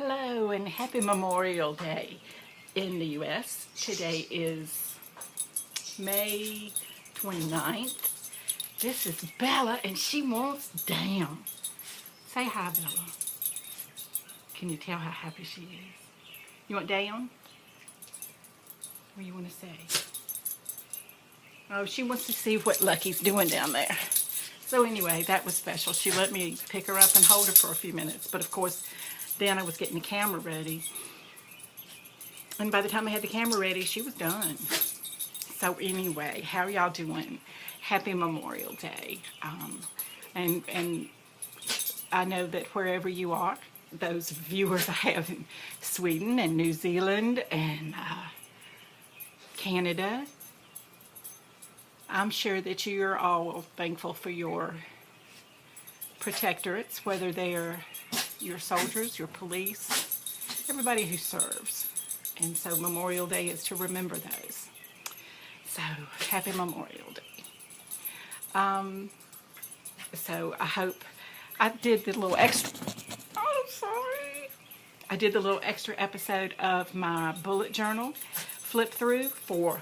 Hello and happy Memorial Day in the U.S. Today is May 29th. This is Bella and she wants down. Say hi, Bella. Can you tell how happy she is? You want down? What do you want to say? Oh, she wants to see what Lucky's doing down there. So anyway, that was special. She let me pick her up and hold her for a few minutes. But of course, then I was getting the camera ready. And by the time I had the camera ready, she was done. So anyway, how are y'all doing? Happy Memorial Day. And I know that wherever you are, those viewers I have in Sweden and New Zealand and Canada, I'm sure that you're all thankful for your protectorates, whether they're your soldiers, your police, everybody who serves. And so Memorial Day is to remember those. So happy Memorial Day. So I hope I did the little extra, oh sorry. I did the little extra episode of my bullet journal flip through for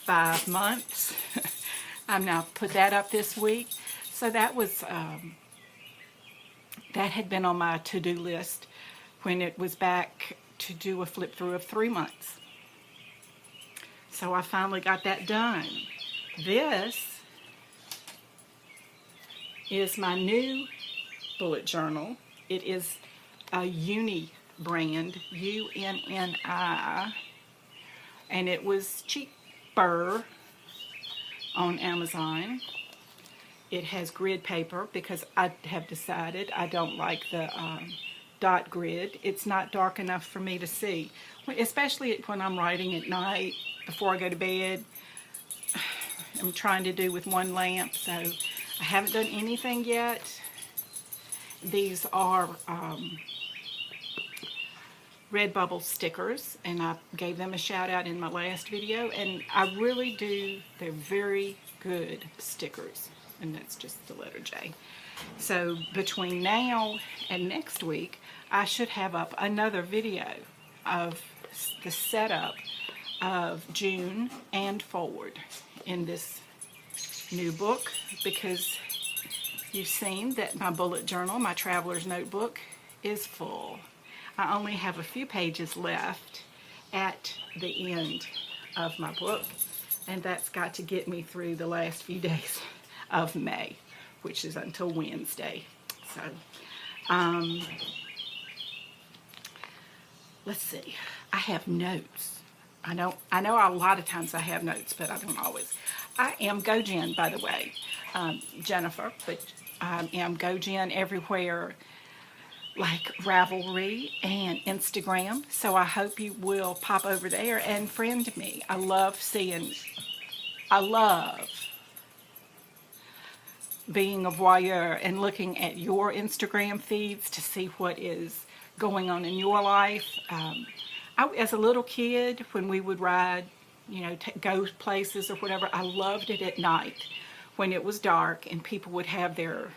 5 months. I'm now put that up this week. So that was, that had been on my to-do list when it was back to do a flip through of 3 months. So I finally got that done. This is my new bullet journal. It is a Uni brand, UNNI, and it was cheaper on Amazon. It has grid paper because I have decided I don't like the dot grid. It's not dark enough for me to see, especially when I'm writing at night before I go to bed. I'm trying to do with one lamp, so I haven't done anything yet. These are Redbubble stickers, and I gave them a shout out in my last video, and I really do, they're very good stickers, and that's just the letter J. So between now and next week, I should have up another video of the setup of June and forward in this new book, because you've seen that my bullet journal, my traveler's notebook, is full. I only have a few pages left at the end of my book, and that's got to get me through the last few days of May, which is until Wednesday. So, let's see. I have notes. I know a lot of times I have notes, but I don't always. I am gojenn, by the way, Jennifer, but I am gojenn everywhere, like Ravelry and Instagram. So I hope you will pop over there and friend me. I love being a voyeur and looking at your Instagram feeds to see what is going on in your life. As a little kid, when we would ride, you know, go places or whatever, I loved it at night when it was dark and people would have their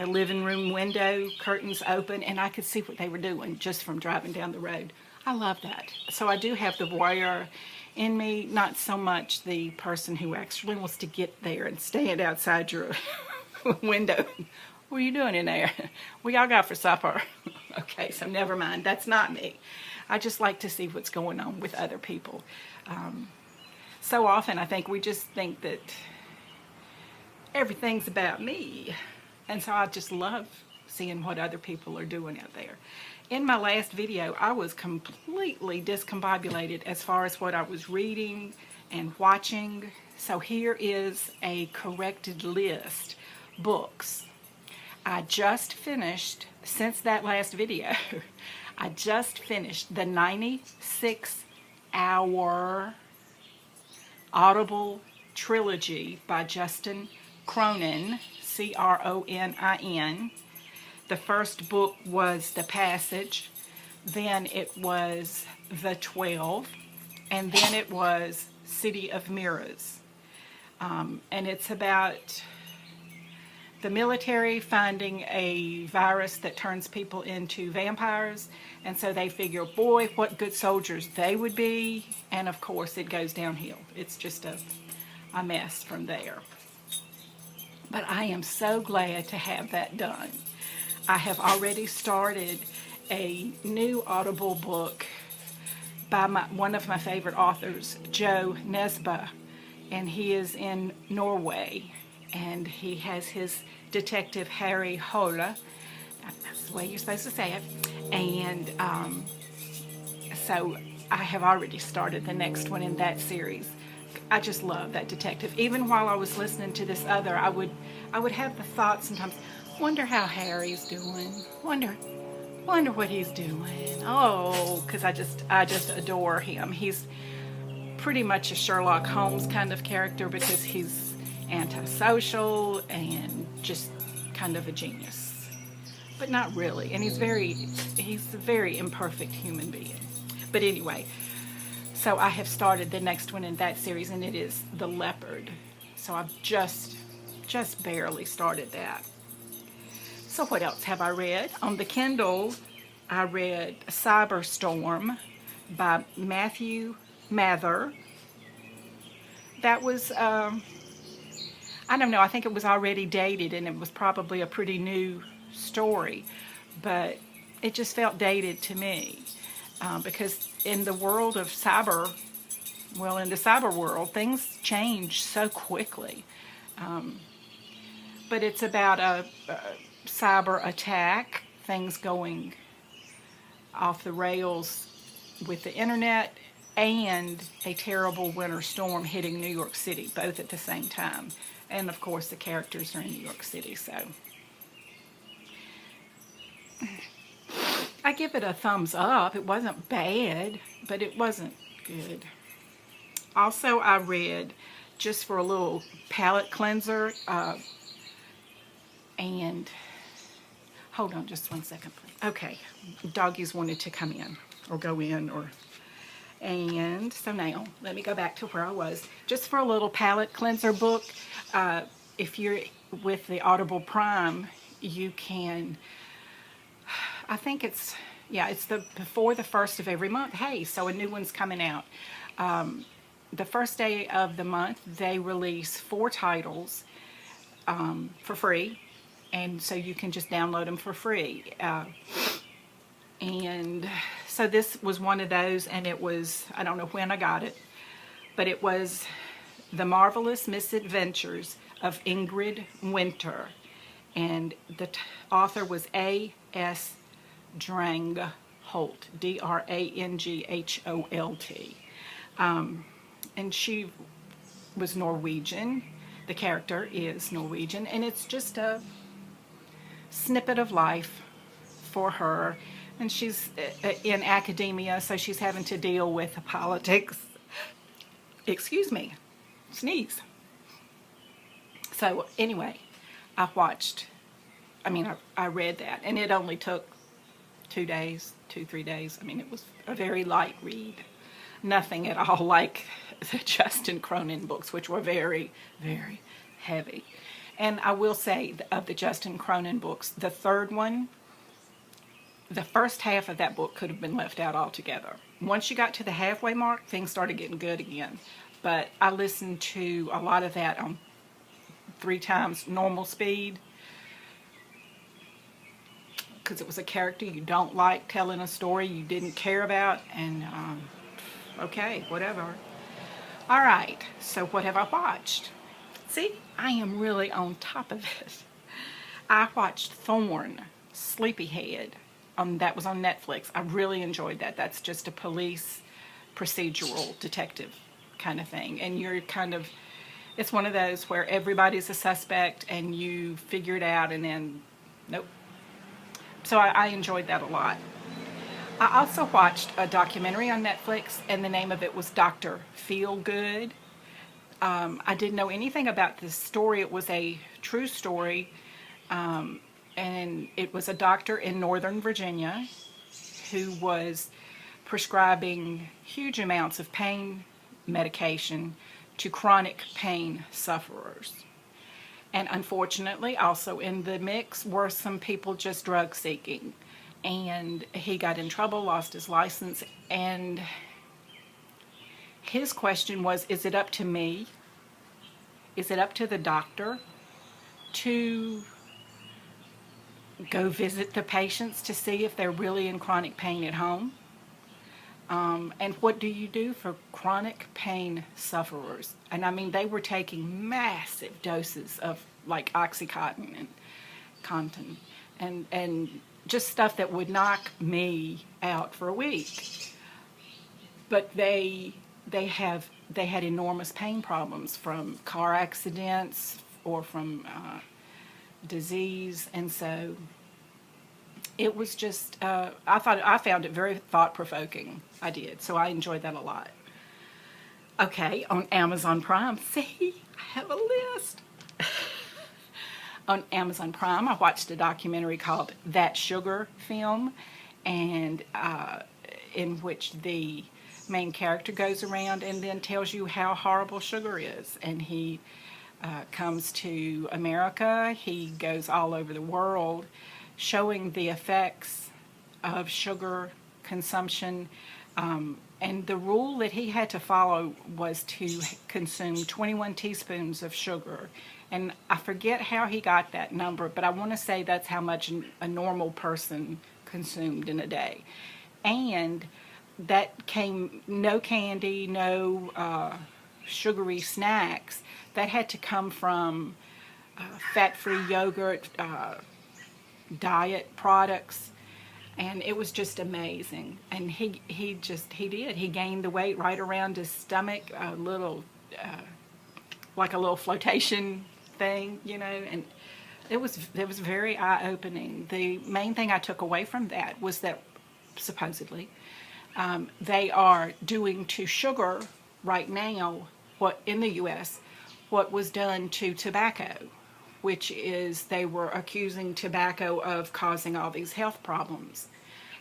living room window curtains open, and I could see what they were doing just from driving down the road. I love that. So I do have the voyeur in me, not so much the person who actually wants to get there and stand outside your window. What are you doing in there? What y'all got for supper? Okay, so never mind. That's not me. I just like to see what's going on with other people. So often I think we just think that everything's about me. And so I just love seeing what other people are doing out there. In my last video, I was completely discombobulated as far as what I was reading and watching. So here is a corrected list. Books. I just finished, since that last video, I just finished the 96-hour Audible trilogy by Justin Cronin, C-R-O-N-I-N. The first book was The Passage, then it was The 12, and then it was City of Mirrors. And it's about the military finding a virus that turns people into vampires, and so they figure, boy, what good soldiers they would be, and of course it goes downhill. It's just a mess from there. But I am so glad to have that done. I have already started a new Audible book by one of my favorite authors, Joe Nesbø, and he is in Norway, and he has his detective Harry Hole. That's the way you're supposed to say it. And so I have already started the next one in that series. I just love that detective. Even while I was listening to this other, I would have the thought sometimes, wonder how Harry's doing. Wonder what he's doing. Oh, because I just adore him. He's pretty much a Sherlock Holmes kind of character because he's antisocial and just kind of a genius, but not really. And he's a very imperfect human being. But anyway, so I have started the next one in that series, and it is The Leopard. So I've just barely started that. So what else have I read? On the Kindle, I read Cyberstorm by Matthew Mather. That was, I don't know, I think it was already dated, and it was probably a pretty new story, but it just felt dated to me, because in the world of cyber, well, in the cyber world, things change so quickly. But it's about a cyber attack, things going off the rails with the internet, and a terrible winter storm hitting New York City, both at the same time. And of course the characters are in New York City, so I give it a thumbs up. It wasn't bad, but it wasn't good. Also, I read, just for a little palate cleanser, and hold on just 1 second, please. Okay, doggies wanted to come in or go in, and so now let me go back to where I was. Just for a little palate cleanser book, if you're with the Audible Prime, you can, I think it's before the first of every month. Hey, so a new one's coming out. The first day of the month, they release 4 titles for free, and so you can just download them for free. And so this was one of those, and it was, I don't know when I got it, but it was The Marvelous Misadventures of Ingrid Winter, and the author was A.S. Drangholt, D-R-A-N-G-H-O-L-T. And she was Norwegian. The character is Norwegian, and it's just a snippet of life for her. And she's in academia, so she's having to deal with politics. Excuse me, sneeze. So anyway, I read that, and it only took 2 days, 2-3 days. I mean, it was a very light read. Nothing at all like the Justin Cronin books, which were very, very heavy. And I will say, of the Justin Cronin books, the third one, the first half of that book could have been left out altogether. Once you got to the halfway mark, things started getting good again. But I listened to a lot of that on 3 times normal speed, because it was a character you don't like telling a story you didn't care about, and okay, whatever. All right, so what have I watched? See, I am really on top of it. I watched Thorn, Sleepyhead. That was on Netflix. I really enjoyed that. That's just a police procedural detective kind of thing. And you're kind of, it's one of those where everybody's a suspect and you figure it out, and then, nope. So I enjoyed that a lot. I also watched a documentary on Netflix, and the name of it was Dr. Feelgood. I didn't know anything about this story. It was a true story, and it was a doctor in Northern Virginia who was prescribing huge amounts of pain medication to chronic pain sufferers. And unfortunately, also in the mix were some people just drug seeking. And he got in trouble, lost his license, and his question was, is it up to me? Is it up to the doctor to go visit the patients to see if they're really in chronic pain at home? And what do you do for chronic pain sufferers? And I mean, they were taking massive doses of like Oxycontin and Contin and just stuff that would knock me out for a week. But they had enormous pain problems from car accidents or from disease, and so it was just I found it very thought-provoking. I did, so I enjoyed that a lot. Okay, on Amazon Prime, see, I have a list. On Amazon Prime, I watched a documentary called That Sugar Film, and in which the main character goes around and then tells you how horrible sugar is. And he comes to America, he goes all over the world, showing the effects of sugar consumption. And the rule that he had to follow was to consume 21 teaspoons of sugar. And I forget how he got that number, but I want to say that's how much a normal person consumed in a day. And that came no candy, no sugary snacks. That had to come from fat-free yogurt, diet products, and it was just amazing. And he did. He gained the weight right around his stomach, a little like a little flotation thing, you know, and it was very eye-opening. The main thing I took away from that was that supposedly they are doing to sugar right now what in the U.S. what was done to tobacco, which is they were accusing tobacco of causing all these health problems.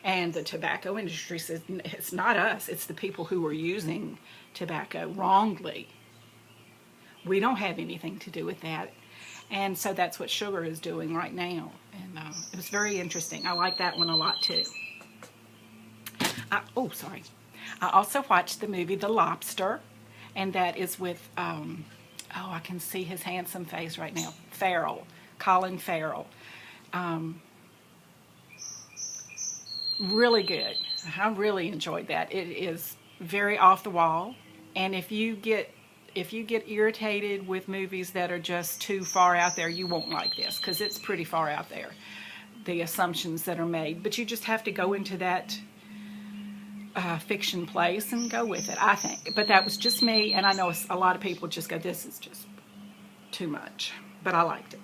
And the tobacco industry says, it's not us, it's the people who are using tobacco wrongly. We don't have anything to do with that. And so that's what sugar is doing right now. And it was very interesting. I like that one a lot too. I also watched the movie The Lobster, and that is with, I can see his handsome face right now, Colin Farrell. Really good. I really enjoyed that. It is very off the wall, and if you get irritated with movies that are just too far out there, you won't like this, because it's pretty far out there, the assumptions that are made. But you just have to go into that fiction place and go with it, I think. But that was just me, and I know a lot of people just go, this is just too much. But I liked it.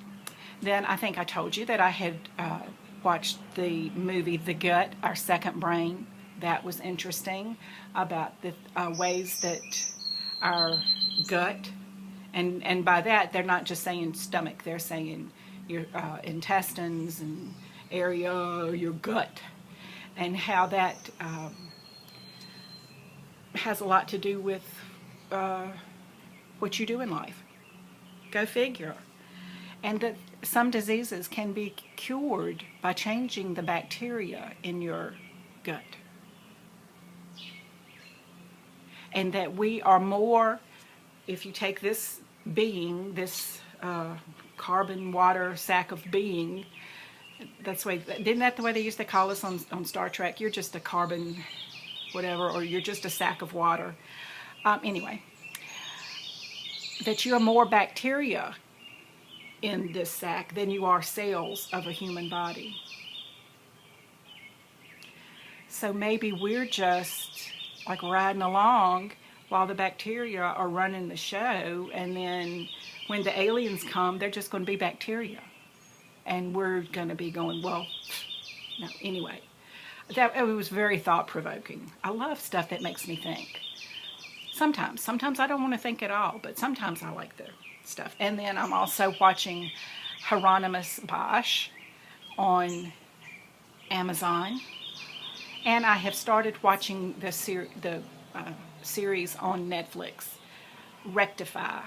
Then I think I told you that I had watched the movie The Gut, Our Second Brain. That was interesting, about the ways that our gut, and by that they're not just saying stomach, they're saying your intestines and area, your gut, and how that has a lot to do with what you do in life. Go figure. And that some diseases can be cured by changing the bacteria in your gut. And that we are more, if you take this being, this carbon water sack of being, that's the way, isn't that the way they used to call us on Star Trek? You're just a carbon whatever, or you're just a sack of water. Anyway, that you are more bacteria in this sack than you are cells of a human body. So maybe we're just like riding along while the bacteria are running the show, and then when the aliens come, they're just going to be bacteria, and we're going to be going, well, no. Anyway, it was very thought-provoking. I love stuff that makes me think. Sometimes I don't want to think at all, but sometimes I like the stuff. And then I'm also watching Hieronymus Bosch on Amazon, and I have started watching the series on Netflix, Rectify.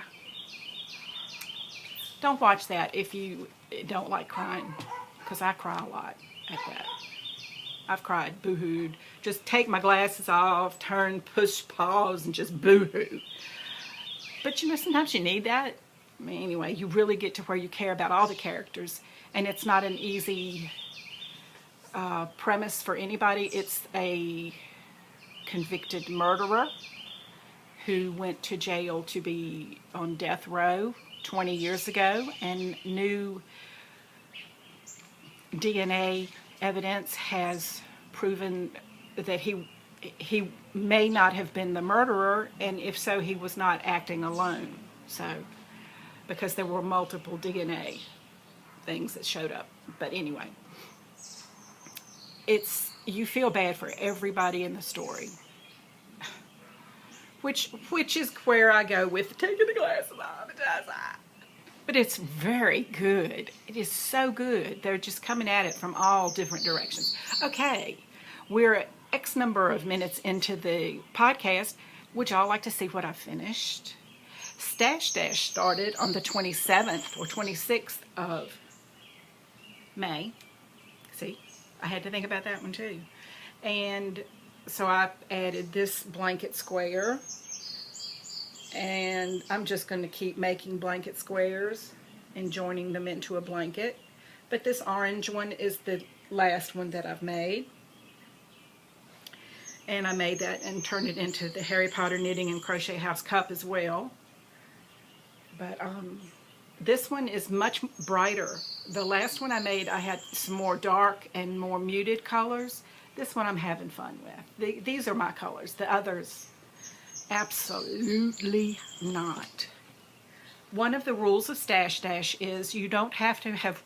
Don't watch that if you don't like crying, because I cry a lot at that. I've cried, boo-hooed. Just take my glasses off, turn, push pause, and just boo-hoo. But you know, sometimes you need that. I mean, anyway, you really get to where you care about all the characters, and it's not an easy premise for anybody. It's a convicted murderer who went to jail to be on death row 20 years ago, and new DNA evidence has proven that he may not have been the murderer, and if so, he was not acting alone. So, because there were multiple DNA things that showed up. But anyway, you feel bad for everybody in the story. Which is where I go with taking the glasses off. But it's very good. It is so good. They're just coming at it from all different directions. Okay, we're X number of minutes into the podcast. Would y'all like to see what I finished? Stash started on the 27th or 26th of May. See, I had to think about that one too. And so I added this blanket square, and I'm just going to keep making blanket squares and joining them into a blanket. But this orange one is the last one that I've made. And I made that and turned it into the Harry Potter Knitting and Crochet House cup as well. But this one is much brighter. The last one I made, I had some more dark and more muted colors. This one I'm having fun with. These are my colors. The others, absolutely not. One of the rules of Stash Dash is you don't have to have,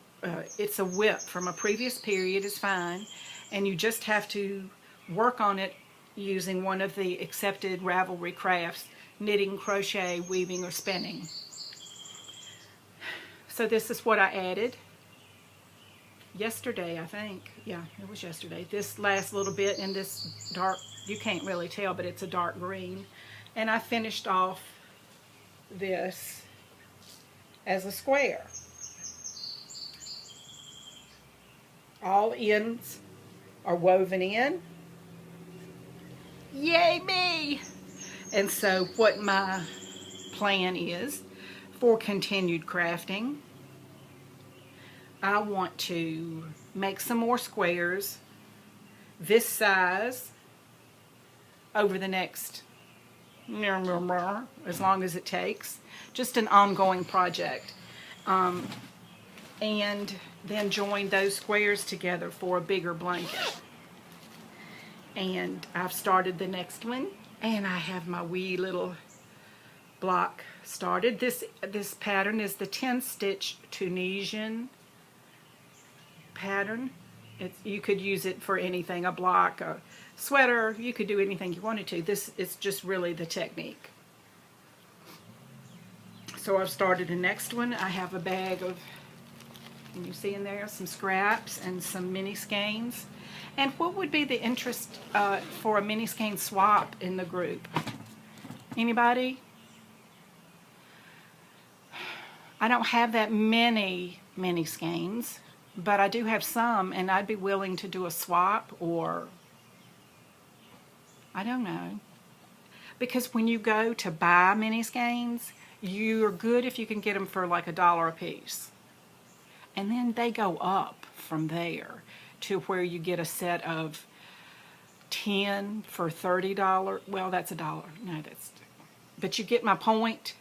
it's a whip from a previous period is fine, and you just have to work on it using one of the accepted Ravelry crafts, knitting, crochet, weaving, or spinning. So this is what I added yesterday, I think. Yeah, it was yesterday. This last little bit in this dark, you can't really tell, but it's a dark green. And I finished off this as a square. All ends are woven in. Yay me! And so what my plan is for continued crafting, I want to make some more squares this size over the next, as long as it takes. Just an ongoing project. And then join those squares together for a bigger blanket. And I've started the next one, and I have my wee little block started. This pattern is the 10 stitch Tunisian pattern. You could use it for anything, a block, a sweater, you could do anything you wanted to. This is just really the technique. So I've started the next one. I have a bag of, can you see in there, some scraps and some mini skeins. And what would be the interest for a mini skein swap in the group? Anybody? I don't have that many mini skeins, but I do have some, and I'd be willing to do a swap, or I don't know. Because when you go to buy mini skeins, you're good if you can get them for like $1 a piece. And then they go up from there to where you get a set of 10 for $30. Well, that's $1. No, that's, but you get my point.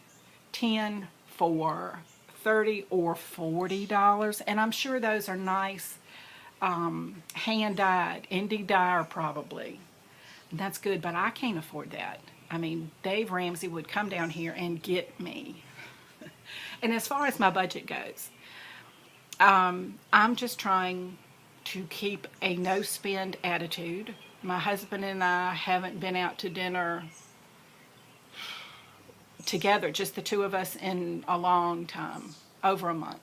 10 for $30 or $40, and I'm sure those are nice, hand-dyed, indie dyer probably. And that's good, but I can't afford that. I mean, Dave Ramsey would come down here and get me. And as far as my budget goes, I'm just trying to keep a no-spend attitude. My husband and I haven't been out to dinner together, just the two of us, in a long time, over a month.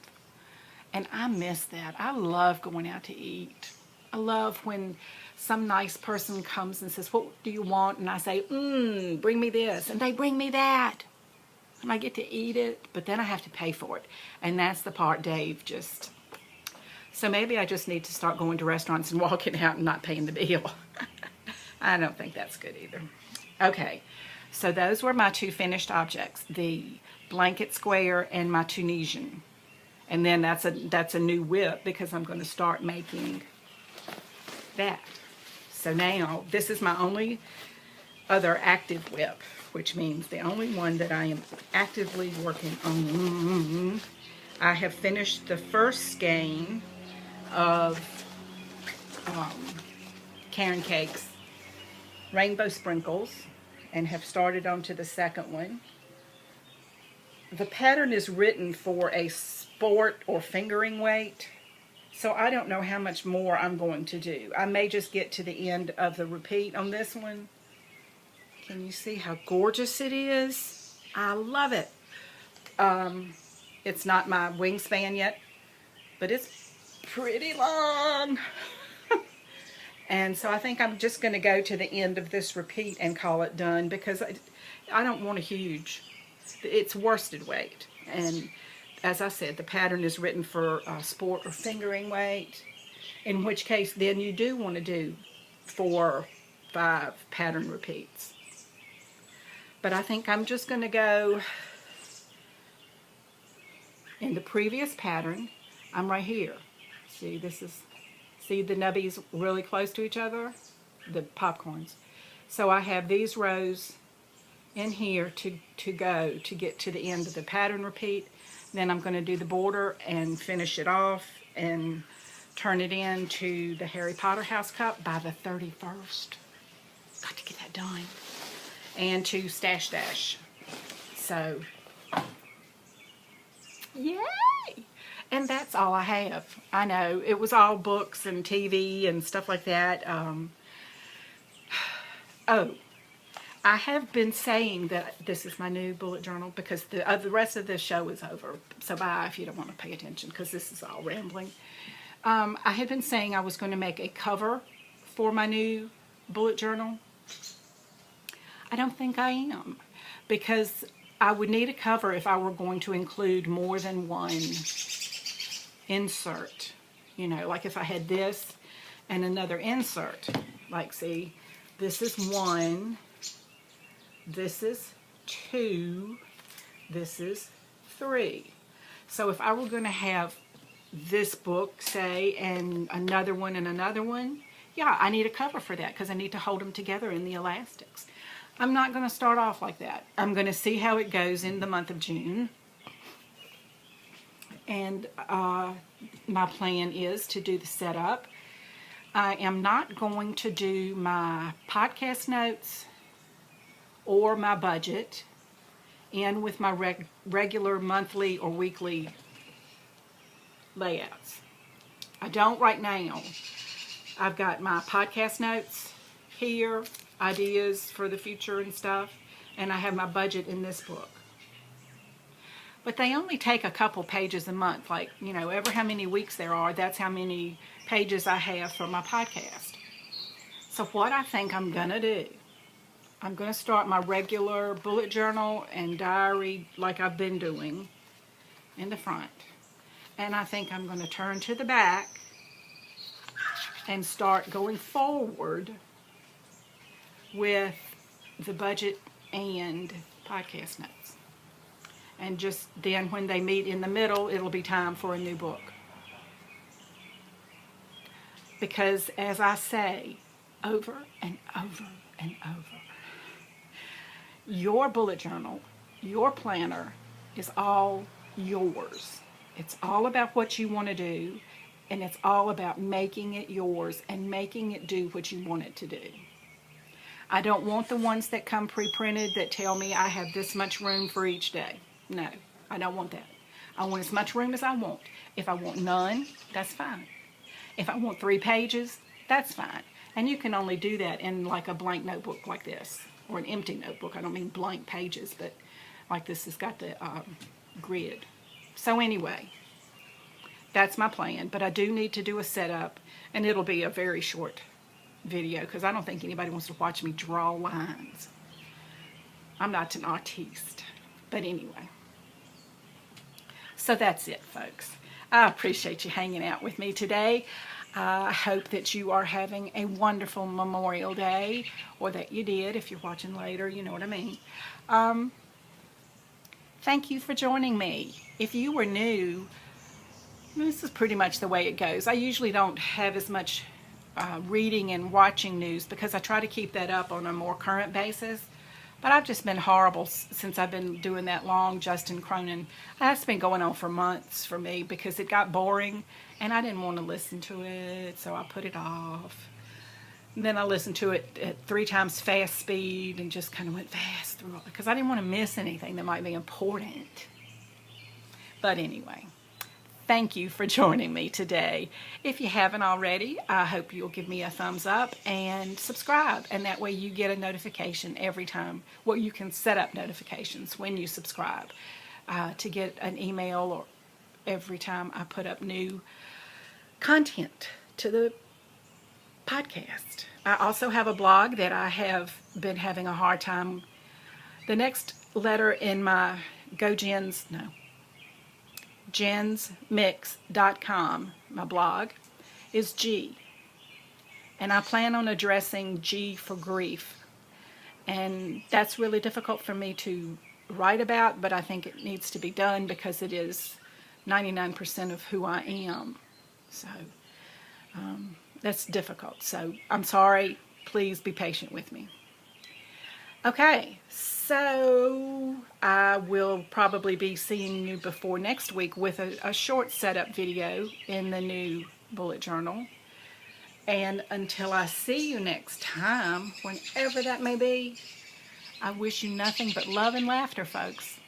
And I miss that. I love going out to eat. I love when some nice person comes and says, what do you want? And I say, bring me this. And they bring me that. and I get to eat it, but then I have to pay for it. And that's the part Dave just... So maybe I just need to start going to restaurants and walking out and not paying the bill. I don't think that's good either. Okay, so those were my two finished objects, the blanket square and my Tunisian. And then that's a new whip because I'm going to start making that. So now this is my only other active whip, which means the only one that I am actively working on. I have finished the first skein of Karen Cakes Rainbow Sprinkles and have started on to the second one. The pattern is written for a sport or fingering weight, so I don't know how much more I'm going to do. I may just get to the end of the repeat on this one. Can you see how gorgeous it is? I love it. It's not my wingspan yet, but it's pretty long. And so I think I'm just going to go to the end of this repeat and call it done because I don't want a huge, it's worsted weight. And as I said, the pattern is written for sport or fingering weight, in which case then you do want to do 4 or 5 pattern repeats. But I think I'm just going to go in the previous pattern. I'm right here. See, see the nubbies really close to each other? The popcorns. So I have these rows in here to go to get to the end of the pattern repeat. Then I'm going to do the border and finish it off and turn it into the Harry Potter house cup by the 31st. Got to get that done. And to Stashdashing. So, yay! And that's all I have. I know, it was all books and TV and stuff like that. Oh, I have been saying that this is my new bullet journal because the rest of the show is over. So bye if you don't want to pay attention because this is all rambling. I had been saying I was going to make a cover for my new bullet journal. I don't think I am because I would need a cover if I were going to include more than one insert. You know, like if I had this and another insert. Like, see, this is 1, this is 2, this is 3. So if I were going to have this book, say, and another one, yeah, I need a cover for that because I need to hold them together in the elastics. I'm not going to start off like that. I'm going to see how it goes in the month of June. And my plan is to do the setup. I am not going to do my podcast notes or my budget in with my regular monthly or weekly layouts. I don't right now. I've got my podcast notes here, ideas for the future and stuff, and I have my budget in this book. But they only take a couple pages a month, like, you know, ever how many weeks there are, that's how many pages I have for my podcast. So what I think I'm going to do, I'm going to start my regular bullet journal and diary like I've been doing in the front. And I think I'm going to turn to the back and start going forward with the budget and podcast notes. And just then when they meet in the middle, it'll be time for a new book. Because as I say over and over and over, your bullet journal, your planner is all yours. It's all about what you want to do, and it's all about making it yours and making it do what you want it to do. I don't want the ones that come pre-printed that tell me I have this much room for each day. No, I don't want that. I want as much room as I want. If I want none, that's fine. If I want 3 pages, that's fine. And you can only do that in like a blank notebook like this, or an empty notebook. I don't mean blank pages, but like this has got the grid. So anyway, that's my plan. But I do need to do a setup, and it'll be a very short video because I don't think anybody wants to watch me draw lines. I'm not an artiste. But anyway, so that's it, folks. I appreciate you hanging out with me today. I hope that you are having a wonderful Memorial Day, or that you did. If you're watching later, you know what I mean. Thank you for joining me. If you were new, this is pretty much the way it goes. I usually don't have as much reading and watching news because I try to keep that up on a more current basis. But I've just been horrible since I've been doing that long Justin Cronin. That's been going on for months for me because it got boring and I didn't want to listen to it, so I put it off. And then I listened to it at 3 times fast speed and just kind of went fast through it because I didn't want to miss anything that might be important. But anyway, thank you for joining me today. If you haven't already, I hope you'll give me a thumbs up and subscribe. And that way you get a notification every time. Well, you can set up notifications when you subscribe to get an email or every time I put up new content to the podcast. I also have a blog that I have been having a hard time. The next letter in my jensmix.com, my blog, is G. And I plan on addressing G for grief. And that's really difficult for me to write about, but I think it needs to be done because it is 99% of who I am. So that's difficult. So I'm sorry. Please be patient with me. Okay, so I will probably be seeing you before next week with a short setup video in the new bullet journal. And until I see you next time, whenever that may be, I wish you nothing but love and laughter, folks.